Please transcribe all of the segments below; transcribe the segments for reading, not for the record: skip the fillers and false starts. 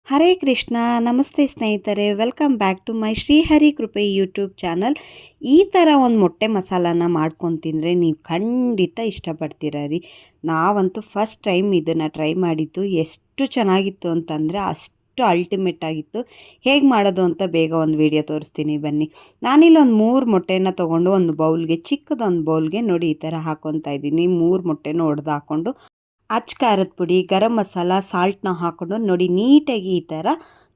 ಹರೇ ಕೃಷ್ಣ. ನಮಸ್ತೆ ಸ್ನೇಹಿತರೆ, welcome back to my Shrihari Krupe YouTube channel. ಈ ಥರ ಒಂದು ಮೊಟ್ಟೆ ಮಸಾಲಾನ ಮಾಡ್ಕೊಂಡು ತಿಂದರೆ ನೀವು ಖಂಡಿತ ಇಷ್ಟಪಡ್ತೀರ ರೀ. ನಾವಂತೂ ಫಸ್ಟ್ ಟೈಮ್ ಇದನ್ನು ಟ್ರೈ ಮಾಡಿದ್ದು. ಎಷ್ಟು ಚೆನ್ನಾಗಿತ್ತು ಅಂತಂದರೆ ಅಷ್ಟು ಅಲ್ಟಿಮೇಟ್ ಆಗಿತ್ತು. ಹೇಗೆ ಮಾಡೋದು ಅಂತ ಬೇಗ ಒಂದು ವಿಡಿಯೋ ತೋರಿಸ್ತೀನಿ ಬನ್ನಿ. ನಾನಿಲ್ಲಿ ಒಂದು 3 ಮೊಟ್ಟೆನ ತೊಗೊಂಡು ಒಂದು ಬೌಲ್ಗೆ, ಚಿಕ್ಕದೊಂದು ಬೌಲ್ಗೆ ನೋಡಿ ಈ ಥರ ಹಾಕ್ಕೊತಾ ಇದ್ದೀನಿ. 3 ಮೊಟ್ಟೆನೂ ಒಡೆದು ಹಾಕ್ಕೊಂಡು ಖಾರದ ಪುಡಿ, ಗರಂ ಮಸಾಲ, ಸಾಲ್ಟ್ನ ಹಾಕ್ಕೊಂಡು ನೋಡಿ ನೀಟಾಗಿ ಈ ಥರ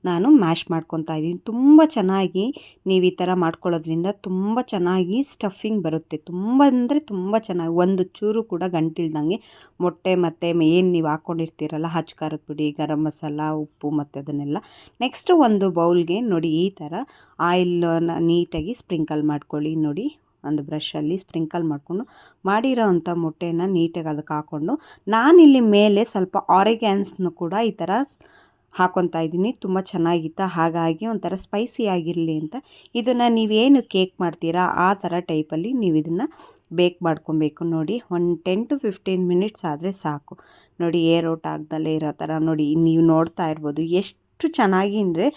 ನಾನು ಮ್ಯಾಶ್ ಮಾಡ್ಕೊತಾ ಇದ್ದೀನಿ. ತುಂಬ ಚೆನ್ನಾಗಿ ನೀವು ಈ ಥರ ಮಾಡ್ಕೊಳ್ಳೋದ್ರಿಂದ ತುಂಬ ಚೆನ್ನಾಗಿ ಸ್ಟಫಿಂಗ್ ಬರುತ್ತೆ. ತುಂಬ ಅಂದರೆ ತುಂಬ ಚೆನ್ನಾಗಿ, ಒಂದು ಚೂರು ಕೂಡ ಗಂಟಿಲ್ದಂಗೆ ಮೊಟ್ಟೆ ಮತ್ತು ಏನು ನೀವು ಹಾಕ್ಕೊಂಡಿರ್ತೀರಲ್ಲ ಖಾರದ ಪುಡಿ, ಗರಂ ಮಸಾಲ, ಉಪ್ಪು ಮತ್ತು ಅದನ್ನೆಲ್ಲ. ನೆಕ್ಸ್ಟು ಒಂದು ಬೌಲ್ಗೆ ನೋಡಿ ಈ ಥರ ಆಯಿಲನ್ನು ನೀಟಾಗಿ ಸ್ಪ್ರಿಂಕಲ್ ಮಾಡ್ಕೊಳ್ಳಿ. ನೋಡಿ ಒಂದು ಬ್ರಷಲ್ಲಿ ಸ್ಪ್ರಿಂಕಲ್ ಮಾಡಿಕೊಂಡು ಮಾಡಿರೋ ಅಂಥ ಮೊಟ್ಟೆನ ನೀಟಾಗಿ ಅದಕ್ಕೆ ಹಾಕ್ಕೊಂಡು, ನಾನಿಲ್ಲಿ ಮೇಲೆ ಸ್ವಲ್ಪ ಆರಿಗ್ಯಾನ್ಸ್ನು ಕೂಡ ಈ ಥರ ಹಾಕ್ಕೊತಾ ಇದ್ದೀನಿ. ತುಂಬ ಚೆನ್ನಾಗಿತ್ತು, ಹಾಗಾಗಿ ಒಂಥರ ಸ್ಪೈಸಿ ಆಗಿರಲಿ ಅಂತ. ಇದನ್ನು ನೀವೇನು ಕೇಕ್ ಮಾಡ್ತೀರಾ ಆ ಥರ ಟೈಪಲ್ಲಿ ನೀವು ಇದನ್ನು ಬೇಕ್ ಮಾಡ್ಕೊಬೇಕು. ನೋಡಿ ಒಂದು 10 to 15 ಮಿನಿಟ್ಸ್ ಆದರೆ ಸಾಕು. ನೋಡಿ ಏರ್ ಔಟ್ ಆಗ್ದಲೇ ಇರೋ ಥರ ನೋಡಿ ನೀವು ನೋಡ್ತಾ ಇರ್ಬೋದು. ಎಷ್ಟು ಚೆನ್ನಾಗಿ ಅಂದರೆ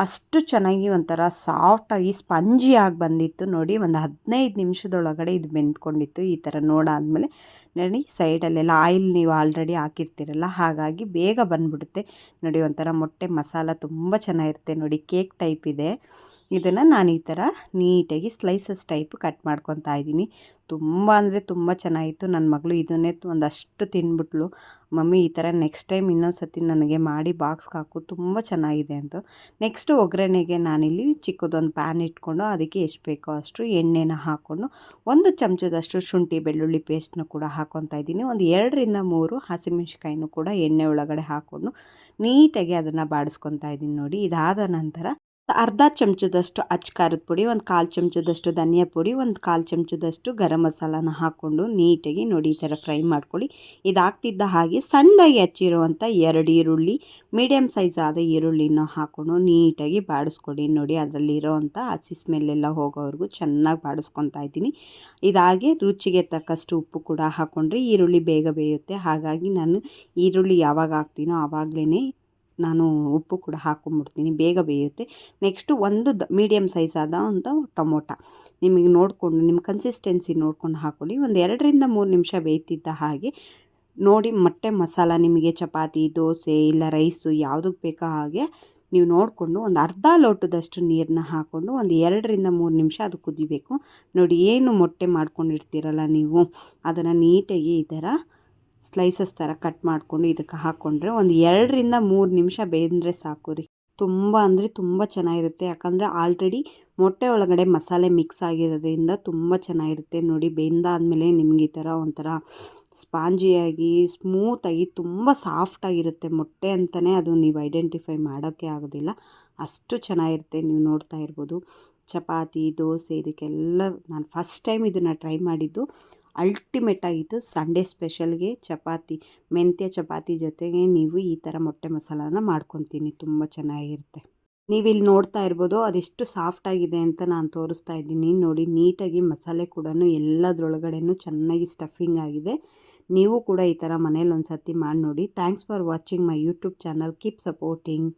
ಅಷ್ಟು ಚೆನ್ನಾಗಿ ಒಂಥರ ಸಾಫ್ಟಾಗಿ ಸ್ಪಂಜಿಯಾಗಿ ಬಂದಿತ್ತು. ನೋಡಿ ಒಂದು 15 ನಿಮಿಷದೊಳಗಡೆ ಇದು ಬೆಂದ್ಕೊಂಡಿತ್ತು. ಈ ಥರ ನೋಡಾದಮೇಲೆ ನೋಡಿ ಸೈಡಲ್ಲೆಲ್ಲ ಆಯಿಲ್ ನೀವು ಆಲ್ರೆಡಿ ಹಾಕಿರ್ತೀರಲ್ಲ, ಹಾಗಾಗಿ ಬೇಗ ಬಂದ್ಬಿಡುತ್ತೆ. ನೋಡಿ ಒಂಥರ ಮೊಟ್ಟೆ ಮಸಾಲ ತುಂಬ ಚೆನ್ನಾಗಿರುತ್ತೆ. ನೋಡಿ ಕೇಕ್ ಟೈಪ್ ಇದೆ. ಇದನ್ನು ನಾನು ಈ ಥರ ನೀಟಾಗಿ ಸ್ಲೈಸಸ್ ಟೈಪ್ ಕಟ್ ಮಾಡ್ಕೊತಾ ಇದ್ದೀನಿ. ತುಂಬ ಅಂದರೆ ತುಂಬ ಚೆನ್ನಾಗಿತ್ತು. ನನ್ನ ಮಗಳು ಇದನ್ನೇ ಒಂದಷ್ಟು ತಿಂದ್ಬಿಟ್ಲು. ಮಮ್ಮಿ ಈ ಥರ ನೆಕ್ಸ್ಟ್ ಟೈಮ್ ಇನ್ನೊಂದು ಸತಿ ನನಗೆ ಮಾಡಿ ಬಾಕ್ಸ್ಗೆ ಹಾಕು, ತುಂಬ ಚೆನ್ನಾಗಿದೆ ಅಂತ. ನೆಕ್ಸ್ಟು ಒಗ್ಗರಣೆಗೆ ನಾನಿಲ್ಲಿ ಚಿಕ್ಕದೊಂದು ಪ್ಯಾನ್ ಇಟ್ಕೊಂಡು ಅದಕ್ಕೆ ಎಷ್ಟು ಬೇಕೋ ಅಷ್ಟು ಎಣ್ಣೆನ ಹಾಕ್ಕೊಂಡು 1 ಚಮಚದಷ್ಟು ಶುಂಠಿ ಬೆಳ್ಳುಳ್ಳಿ ಪೇಸ್ಟ್ನು ಕೂಡ ಹಾಕ್ಕೊತಾ ಇದ್ದೀನಿ. ಒಂದು 2 ರಿಂದ 3 ಹಸಿಮೆಣ್ಸಿಕಾಯಿನೂ ಕೂಡ ಎಣ್ಣೆ ಒಳಗಡೆ ಹಾಕ್ಕೊಂಡು ನೀಟಾಗಿ ಅದನ್ನು ಬಾಡಿಸ್ಕೊತಾ ಇದ್ದೀನಿ. ನೋಡಿ ಇದಾದ ನಂತರ ಅರ್ಧ ಚಮಚದಷ್ಟು ಖಾರದ ಪುಡಿ, ಒಂದು 1/4 ಚಮಚದಷ್ಟು ಧನಿಯಾ ಪುಡಿ, ಒಂದು 1/4 ಚಮಚದಷ್ಟು ಗರಂ ಮಸಾಲಾನ ಹಾಕ್ಕೊಂಡು ನೀಟಾಗಿ ನೋಡಿ ಈ ಥರ ಫ್ರೈ ಮಾಡ್ಕೊಳ್ಳಿ. ಇದಾಗ್ತಿದ್ದ ಹಾಗೆ ಸಣ್ಣದಾಗಿ ಹಚ್ಚಿರುವಂಥ 2 ಈರುಳ್ಳಿ, ಮೀಡಿಯಮ್ ಸೈಜ್ ಆದ ಈರುಳ್ಳಿನ ಹಾಕ್ಕೊಂಡು ನೀಟಾಗಿ ಬಾಡಿಸ್ಕೊಳ್ಳಿ. ನೋಡಿ ಅದರಲ್ಲಿರೋವಂಥ ಹಸಿ ಸ್ಮೆಲ್ಲೆಲ್ಲ ಹೋಗೋವರೆಗೂ ಚೆನ್ನಾಗಿ ಬಾಡಿಸ್ಕೊತಾ ಇದ್ದೀನಿ. ಇದಾಗೆ ರುಚಿಗೆ ತಕ್ಕಷ್ಟು ಉಪ್ಪು ಕೂಡ ಹಾಕ್ಕೊಂಡ್ರೆ ಈರುಳ್ಳಿ ಬೇಗ ಬೇಯುತ್ತೆ. ಹಾಗಾಗಿ ನಾನು ಈರುಳ್ಳಿ ಯಾವಾಗ ಹಾಕ್ತೀನೋ ಆವಾಗಲೇ ನಾನು ಉಪ್ಪು ಕೂಡ ಹಾಕ್ಕೊಂಬಿಡ್ತೀನಿ, ಬೇಗ ಬೇಯುತ್ತೆ. ನೆಕ್ಸ್ಟು ಒಂದು ಮೀಡಿಯಮ್ ಸೈಜ್ ಆದ ಒಂದು ಟೊಮೊಟೊ ನಿಮಗೆ ನೋಡಿಕೊಂಡು ನಿಮ್ಮ ಕನ್ಸಿಸ್ಟೆನ್ಸಿ ನೋಡ್ಕೊಂಡು ಹಾಕ್ಕೊಳ್ಳಿ. ಒಂದು 2 ರಿಂದ 3 ನಿಮಿಷ ಬೇಯ್ತಿದ್ದ ಹಾಗೆ ನೋಡಿ ಮೊಟ್ಟೆ ಮಸಾಲ ನಿಮಗೆ ಚಪಾತಿ, ದೋಸೆ ಇಲ್ಲ ರೈಸು ಯಾವುದಕ್ಕೆ ಬೇಕೋ ಹಾಗೆ ನೀವು ನೋಡಿಕೊಂಡು ಒಂದು ಅರ್ಧ ಲೋಟದಷ್ಟು ನೀರನ್ನ ಹಾಕ್ಕೊಂಡು ಒಂದು 2 ರಿಂದ 3 ನಿಮಿಷ ಅದು ಕುದಿಬೇಕು. ನೋಡಿ ಏನು ಮೊಟ್ಟೆ ಮಾಡ್ಕೊಂಡಿರ್ತೀರಲ್ಲ ನೀವು, ಅದನ್ನು ನೀಟಾಗಿ ಈ ಥರ ಸ್ಲೈಸಸ್ ಥರ ಕಟ್ ಮಾಡಿಕೊಂಡು ಇದಕ್ಕೆ ಹಾಕ್ಕೊಂಡ್ರೆ ಒಂದು 2 ರಿಂದ 3 ನಿಮಿಷ ಬೇಯ್ದರೆ ಸಾಕು ರೀ. ತುಂಬ ಅಂದರೆ ತುಂಬ ಚೆನ್ನಾಗಿರುತ್ತೆ. ಯಾಕಂದರೆ ಆಲ್ರೆಡಿ ಮೊಟ್ಟೆ ಒಳಗಡೆ ಮಸಾಲೆ ಮಿಕ್ಸ್ ಆಗಿರೋದ್ರಿಂದ ತುಂಬ ಚೆನ್ನಾಗಿರುತ್ತೆ. ನೋಡಿ ಬೆಂದಾದಮೇಲೆ ನಿಮಗೆ ಈ ಥರ ಒಂಥರ ಸ್ಪಾಂಜಿಯಾಗಿ ಸ್ಮೂತಾಗಿ ತುಂಬ ಸಾಫ್ಟಾಗಿರುತ್ತೆ. ಮೊಟ್ಟೆ ಅಂತಲೇ ಅದು ನೀವು ಐಡೆಂಟಿಫೈ ಮಾಡೋಕ್ಕೆ ಆಗೋದಿಲ್ಲ, ಅಷ್ಟು ಚೆನ್ನಾಗಿರುತ್ತೆ. ನೀವು ನೋಡ್ತಾ ಇರ್ಬೋದು. ಚಪಾತಿ, ದೋಸೆ ಇದಕ್ಕೆಲ್ಲ ನಾನು ಫಸ್ಟ್ ಟೈಮ್ ಇದನ್ನು ಟ್ರೈ ಮಾಡಿದ್ದು. ಅಲ್ಟಿಮೇಟ್ ಆಗಿತ್ತು. ಸಂಡೇ ಸ್ಪೆಷಲ್ಗೆ ಚಪಾತಿ, ಮೆಂತ್ಯ ಚಪಾತಿ ಜೊತೆಗೆ ನೀವು ಈ ಥರ ಮೊಟ್ಟೆ ಮಸಾಲಾನ ಮಾಡ್ಕೊತೀನಿ, ತುಂಬ ಚೆನ್ನಾಗಿರುತ್ತೆ. ನೀವಿಲ್ಲಿ ನೋಡ್ತಾ ಇರ್ಬೋದು ಅದೆಷ್ಟು ಸಾಫ್ಟಾಗಿದೆ ಅಂತ ನಾನು ತೋರಿಸ್ತಾ ಇದ್ದೀನಿ. ನೋಡಿ ನೀಟಾಗಿ ಮಸಾಲೆ ಕೂಡ ಎಲ್ಲದರೊಳಗಡೆನೂ ಚೆನ್ನಾಗಿ ಸ್ಟಫಿಂಗ್ ಆಗಿದೆ. ನೀವು ಕೂಡ ಈ ಥರ ಮನೇಲಿ ಒಂದು ಸರ್ತಿ ಮಾಡಿ ನೋಡಿ. Thanks for watching my YouTube channel. Keep supporting.